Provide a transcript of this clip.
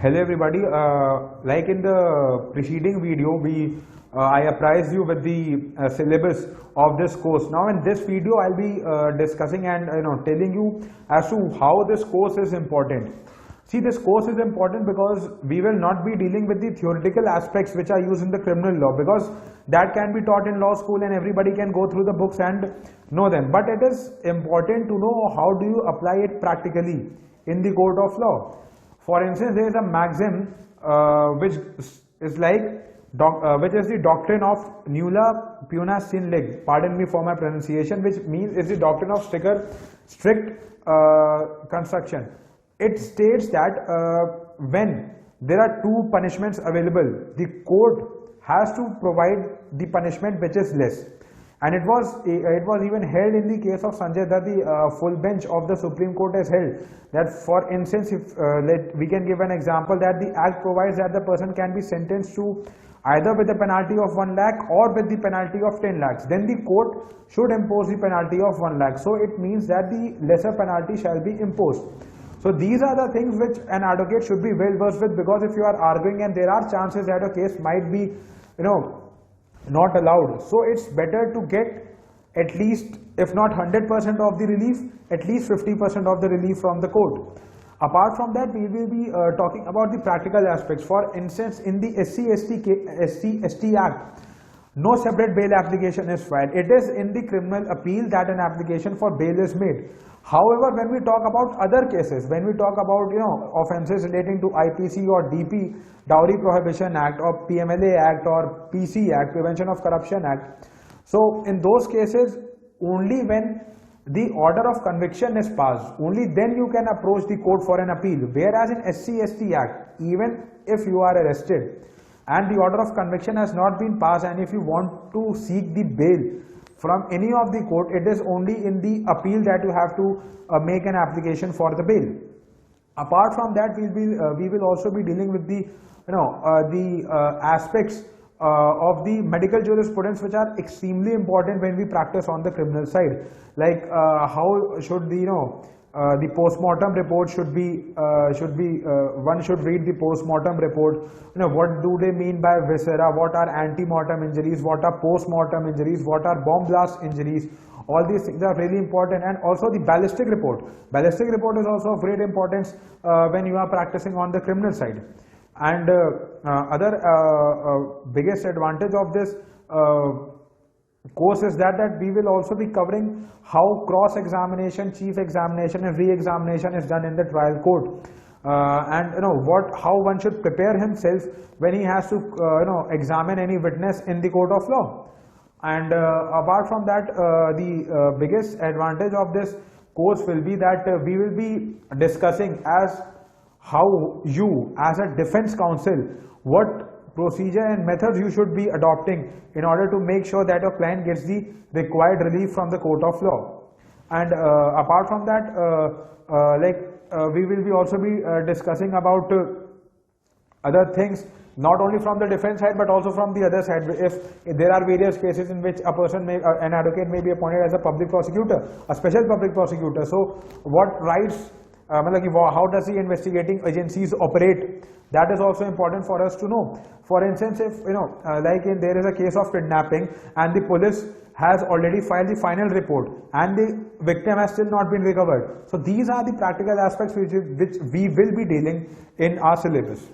Hello everybody, like in the preceding video I apprised you with the syllabus of this course. Now in this video I'll be discussing and telling you as to how this course is important. See, this course is important because we will not be dealing with the theoretical aspects which are used in the criminal law, because that can be taught in law school and everybody can go through the books and know them. But it is important to know how do you apply it practically in the court of law. For instance, there is a maxim which is the doctrine of nulla puna sine leg. Pardon me for my pronunciation, which means is the doctrine of strict construction. It states that when there are two punishments available, the court has to provide the punishment which is less. And it was even held in the case of Sanjay Dutt. The full bench of the Supreme Court has held that, for instance, if we can give an example that the act provides that the person can be sentenced to either with the penalty of 1 lakh or with the penalty of 10 lakhs, then the court should impose the penalty of 1 lakh. So it means that the lesser penalty shall be imposed. So these are the things which an advocate should be well versed with, because if you are arguing and there are chances that a case might be not allowed, so it's better to get at least, if not 100% of the relief, at least 50% of the relief from the court. Apart from that, we will be talking about the practical aspects. For instance, in the SC/ST Act, no separate bail application is filed. It is in the criminal appeal that an application for bail is made. However, when we talk about other cases, when we talk about offences relating to IPC or DP, Dowry Prohibition Act, or PMLA Act, or PC Act, Prevention of Corruption Act, so in those cases, only when the order of conviction is passed, only then you can approach the court for an appeal. Whereas in SC/ST Act, even if you are arrested and the order of conviction has not been passed, and if you want to seek the bail from any of the court, it is only in the appeal that you have to make an application for the bail. Apart from that, we will also be dealing with the aspects of the medical jurisprudence, which are extremely important when we practice on the criminal side, like how should the post-mortem report should be one should read the post-mortem report. What do they mean by viscera, what are ante-mortem injuries, what are post-mortem injuries, what are bomb blast injuries. All these things are really important. And also the ballistic report. Ballistic report is also of great importance when you are practicing on the criminal side. And other biggest advantage of this course is that we will also be covering how cross-examination, chief examination and re-examination is done in the trial court, and how one should prepare himself when he has to examine any witness in the court of law. And apart from that, the biggest advantage of this course will be that we will be discussing as how you, as a defense counsel, what procedure and methods you should be adopting in order to make sure that your client gets the required relief from the court of law. And apart from that, we will be also be discussing about other things, not only from the defense side but also from the other side. If there are various cases in which an advocate may be appointed as a public prosecutor, a special public prosecutor, so what rights, how does the investigating agencies operate? That is also important for us to know. For instance, if there is a case of kidnapping and the police has already filed the final report and the victim has still not been recovered. So these are the practical aspects which we will be dealing in our syllabus.